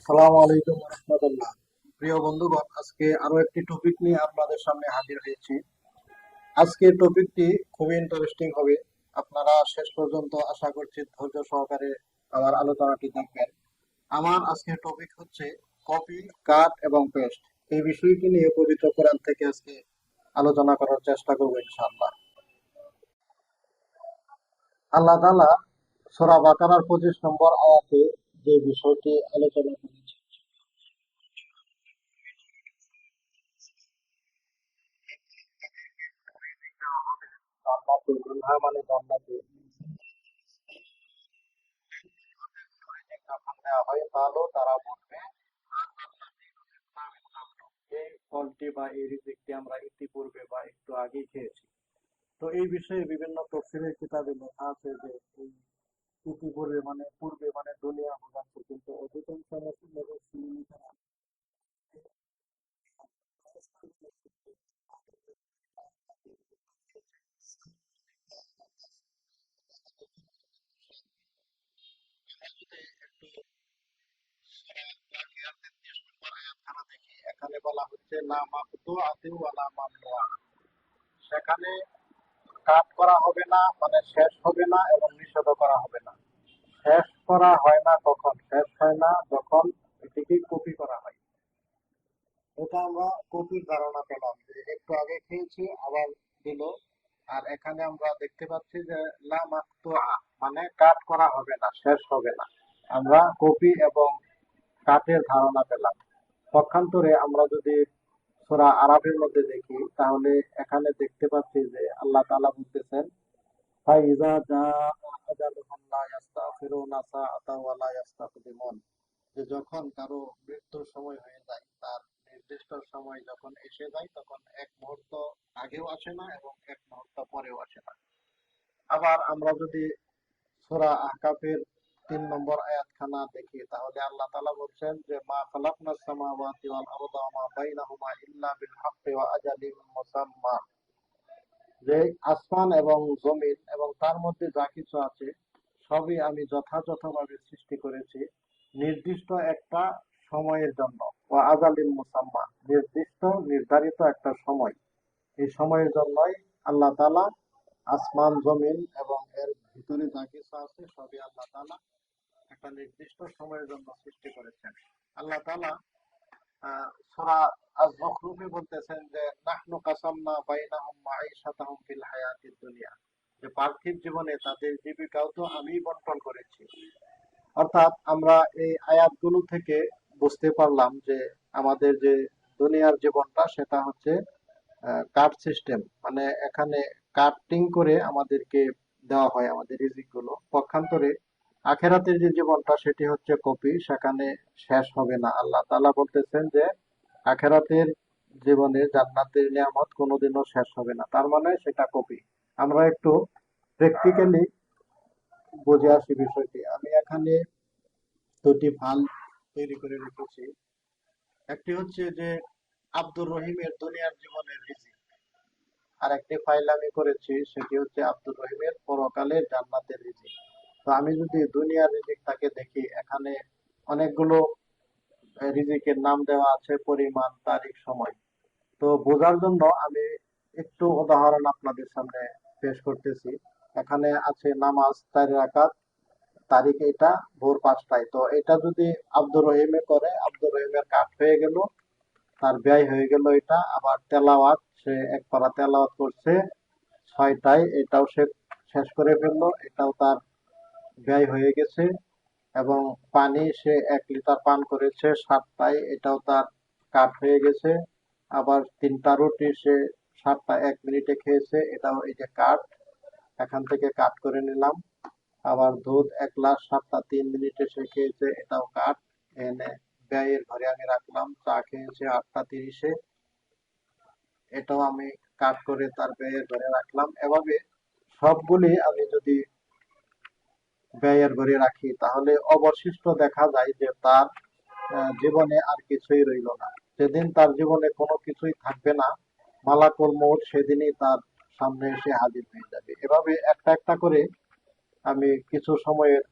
আসসালামু আলাইকুম রহমতুল্লাহ। প্রিয় বন্ধুগণ, আজকে আরো একটি টপিক নিয়ে আপনাদের সামনে হাজির হয়েছি। আজকের টপিকটি খুবই ইন্টারেস্টিং হবে। আপনারা শেষ পর্যন্ত আশা করছি ধৈর্য সহকারে আমার আলোচনাটি দেখবেন। আমার আজকের টপিক হচ্ছে কপি, কাট এবং পেস্ট। এই বিষয়টি নিয়ে পবিত্র কোরআন থেকে আজকে আলোচনা করার চেষ্টা করবো ইনশাআল্লাহ। আল্লাহ তাআলা সূরা বাকারার 25 নম্বর আয়াতে যে বিষয়টি আলোচনা করেছেন, জান্নাতে মিনহা মানে জান্নাতে যখন দেওয়া হয় তাহলেও তারা বলবে এই ফলটি বা এই রিজিকটি আমরা ইতিপূর্বে বা একটু আগেই খেয়েছি। তো এই বিষয়ে বিভিন্ন তফসিলের কিতাবে লেখা আছে যে এই ইতিপূর্বে মানে পূর্বে মানে দুনিয়া বোঝাচ্ছে, কিন্তু অধিকাংশ মুসলিম এবং সুন্নিরা এখানে বলা হচ্ছে লা মাকতুআতিন ওয়ালা মামনুআ। সেখানে কাট করা হবে না মানে শেষ হবে না এবং নিষেধ করা হবে না। শেষ করা হয় না কখন? শেষ হয় না যখন এটিকে কপি করা হয়। এটা আমরা কপির ধারণা পেলাম যে একটু আগে খেয়েছি আবার দিল। আর এখানে আমরা দেখতে পাচ্ছি যে লা মাকতুআ মানে কাট করা হবে না, শেষ হবে না। আমরা কপি এবং কাটের ধারণা পেলাম। পক্ষান্তরে আমরা যদি সূরা আরাফের মধ্যে দেখি তাহলে এখানে দেখতে পাচ্ছি যে আল্লাহ তাআলা বলতেছেন ফাইজা জাআ আজালুহুম লা ইস্তাখিরুনা সাআতাও ওয়া লা ইস্তাকদিমুন। যে যখন কারো মৃত্যুর সময় হয়ে যায়, তার নির্দিষ্ট সময় যখন এসে যায় তখন এক মুহূর্ত আগেও আসে না এবং এক মুহূর্ত পরেও আসে না। আবার আমরা যদি সূরা আহকাফের 3 নম্বর আয়াতখানা দেখি তাহলে আল্লাহ তাআলা বলছেন যে মা খালাকনাস সামাওয়াতি ওয়াল আরদা ওয়া মা বাইনাহুমা ইল্লা বিল হাক্কি ওয়া আজালিম মুসাম্মা। যে আসমান এবং জমিন এবং তার মধ্যে যা কিছু আছে সবই আমি যথাযথভাবে সৃষ্টি করেছি নির্দিষ্ট একটা সময়ের জন্য। ও আজালিম মুসাম্মা, নির্দিষ্ট নির্ধারিত একটা সময়। এই সময়ের জন্যই আল্লাহ তাআলা আসমান জমিন এবং এর ভিতরে যা কিছু আছে সবই আল্লাহ তাআলা একটা নির্দিষ্ট সময়ের জন্য সৃষ্টি করেছেন। আল্লাহ তাআলা সূরা আয-যুখরুফে বলতেছেন যে নাহনু কাসামনা বাইনাহুম মাঈশাতাহুম ফিল হায়াতিদ দুনিয়া। যে পার্থিব জীবনে তাদের জীবিকাও তো আমিই বন্টন করেছি। অর্থাৎ আমরা এই আয়াতগুলো থেকে বুঝতে পারলাম যে আমাদের যে দুনিয়ার জীবনটা সেটা হচ্ছে কাট সিস্টেম, মানে এখানে কাটিং করে আমাদেরকে দেওয়া হয় আমাদের রিজিক গুলো। পক্ষান্তরে আখেরাতের যে জীবনটা সেটি হচ্ছে কপি, সেখানে শেষ হবে না। আল্লাহ তাআলা বলতেছেন যে আখেরাতের জীবনে জান্নাতের নিয়ামত কোনোদিনও শেষ হবে না, তার মানে সেটা কপি। আমরা একটু প্র্যাকটিক্যালি বুঝে আসি বিষয়টি। আমি এখানে দুটি ফাইল তৈরি করে রেখেছি। একটি হচ্ছে যে আব্দুর রহিমের দুনিয়ার জীবনের রিজিক, আর একটি ফাইল আমি করেছি সেটি হচ্ছে আব্দুর রহিমের পরকালের জান্নাতের রিজিক। তো আমি যদি দুনিয়ার রিজিকটাকে দেখি, এখানে অনেকগুলো রিজিকের নাম দেওয়া আছে, পরিমাণ, তারিখ, সময়। তো বোঝার জন্য আমি একটু উদাহরণ আপনাদের সামনে পেশ করতেছি। এখানে আছে নামাজ 4 রাকাত, তারিখ এটা ভোর 5টায়। তো এটা যদি আব্দুর রহিমে করে, আব্দুর রহিমের কাট হয়ে গেল, তার ব্যয় হয়ে গেল এটা। আবার তেলাওয়াত, সে এক পারা তেলাওয়াত করছে 6টায়, এটাও সে শেষ করে ফেললো, এটাও তার ব্যয় হয়ে গেছে। এবং পানি সে 1 লিটার পান করেছে 7টায়, এটাও তার কাট হয়ে গেছে। আবার 3টা রুটি সে 7টা 1 মিনিটে খেয়েছে, এটাও এই যে কাট, এখান থেকে কাট করে নিলাম। আবার দুধ 1 গ্লাস 7টা 3 মিনিটে সে খেয়েছে, এটাও কাট। এনে ব্যয়ের ঘরে আমি রাখলাম। চা খেয়েছে 8টা 30-এ, এটাও আমি কাট করে তার ব্যয়ের ঘরে রাখলাম। এভাবে সবগুলি আমি যদি ব্যয়ের ঘরে রাখি তাহলে অবশিষ্ট দেখা যায় যে তার জীবনে আর কিছুই রইল না। যেদিন তার জীবনে কোনো কিছুই থাকবে না, মালাকুল মউত সেদিনই তার সামনে এসে হাজির হয়ে যাবে। এভাবে একটা একটা করে আমি কিছু সময়ের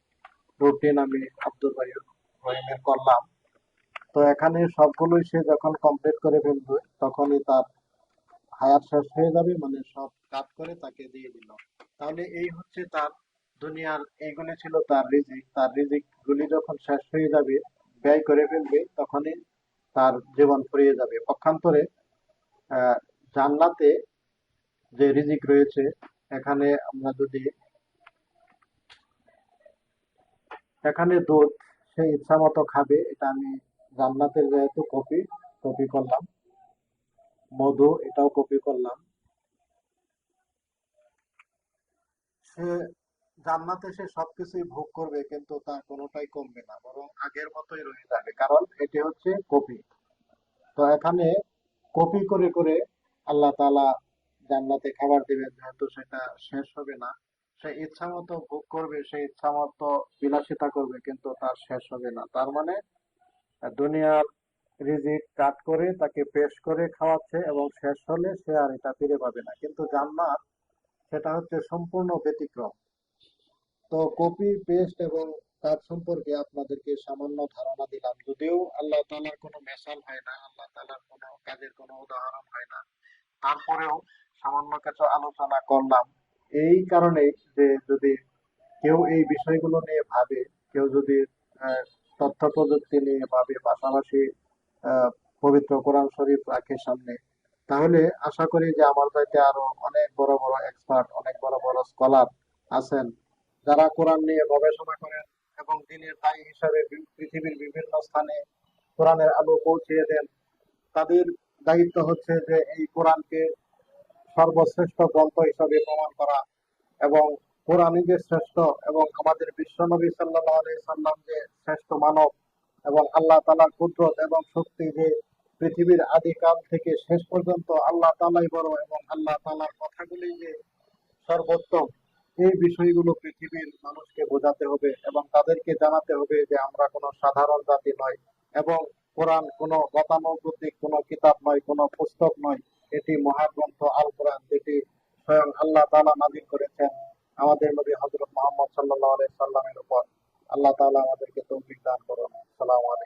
রুটিন আমি আব্দুর রহিমের করলাম। তো এখানে সবগুলোই সে যখন কমপ্লিট করে ফেলবে তখনই তার হায়াত শেষ হয়ে যাবে, মানে সব কাজ করে তাকে দিয়ে দিল। তাহলে এই হচ্ছে তার দুনিয়ার, এইগুলি ছিল তার রিজিক। তার রিজিক গুলি যখন শেষ হয়ে যাবে, ব্যয় করে ফেলবে, তখনই তার জীবন ফুরিয়ে যাবে। পক্ষান্তরে আহ জান্নাতে যে রিজিক রয়েছে, এখানে আমরা যদি, এখানে দুধ সে ইচ্ছা মতো খাবে। এটা আমি জান্নাতের যেহেতু কপি কপি করলাম, মধু এটাও কপি করলাম। সে জান্নাতে সে সবকিছুই ভোগ করবে, কিন্তু তার কোনোটাই কমবে না, বরং আগের মতোই রয়ে যাবে, কারণ এটি হচ্ছে কপি। তো এখানে কপি করে করে আল্লাহ তাআলা জান্নাতে খাবার দিবেন, যেহেতু সেটা শেষ হবে না। সে ইচ্ছা মতো ভোগ করবে, সে ইচ্ছা মতো বিলাসিতা করবে, কিন্তু তার শেষ হবে না। তার মানে দুনিয়ার রিজিক কাট করে তাকে পেশ করে খাওয়াচ্ছে, এবং শেষ হলে সে আর এটা ফিরে পাবে না। কিন্তু জান্নাত, সেটা হচ্ছে সম্পূর্ণ ব্যতিক্রম। তো কপি পেস্ট এবং তার সম্পর্কে আপনাদেরকে সামান্য ধারণা দিলাম, যদিও আল্লাহ তাআলার কোনো মেসাল হয় না, আল্লাহ তাআলার কোনো কাজের কোনো উদাহরণ হয় না, তারপরেও সামান্য কিছু আলোচনা করলাম। এই কারণে যে যদি কেউ এই বিষয়গুলো নিয়ে ভাবে, কেউ যদি আহ, তথ্য প্রযুক্তি নিয়ে ভাবে, পাশাপাশি আহ, পবিত্র কোরআন শরীফ রাখে সামনে, তাহলে আশা করি যে আমার চাইতে আরো অনেক বড় বড় এক্সপার্ট, অনেক বড় বড় স্কলার আছেন, যারা কোরআন নিয়ে গবেষণা করেন এবং দিনের দায়ী হিসাবে পৃথিবীর বিভিন্ন স্থানে কোরআনের আলো পৌঁছিয়ে দেন। তাদের দায়িত্ব হচ্ছে যে এই কোরআনকে সর্বশ্রেষ্ঠ গ্রন্থ হিসাবে প্রমাণ করা, এবং কোরআনই যে শ্রেষ্ঠ, এবং আমাদের বিশ্বনবী সাল্লাল্লাহু আলাইহি সাল্লাম যে শ্রেষ্ঠ মানব, এবং আল্লাহ তাআলার কুদরত এবং শক্তি যে পৃথিবীর আদিকাল থেকে শেষ পর্যন্ত আল্লাহ তাআলাই বড়, এবং আল্লাহ তাআলার কথাগুলি যে সর্বোত্তম, এই বিষয়গুলো পৃথিবীর মানুষকে বোঝাতে হবে এবং তাদেরকে জানাতে হবে যে আমরা কোনো সাধারণ জাতি নয়, এবং কোরআন কোনো গতানুগতিক কোনো কিতাব নয়, কোনো পুস্তক নয়। এটি মহাগ্রন্থ আল কোরআন, যেটি স্বয়ং আল্লাহ তাআলা নাযিল করেছেন আমাদের নবী হযরত মুহাম্মদ সাল্লাল্লাহু আলাইহি সাল্লামের উপর। আল্লাহ তাআলা আমাদেরকে তৌফিক দান করুন। আসসালামু আলাইকুম।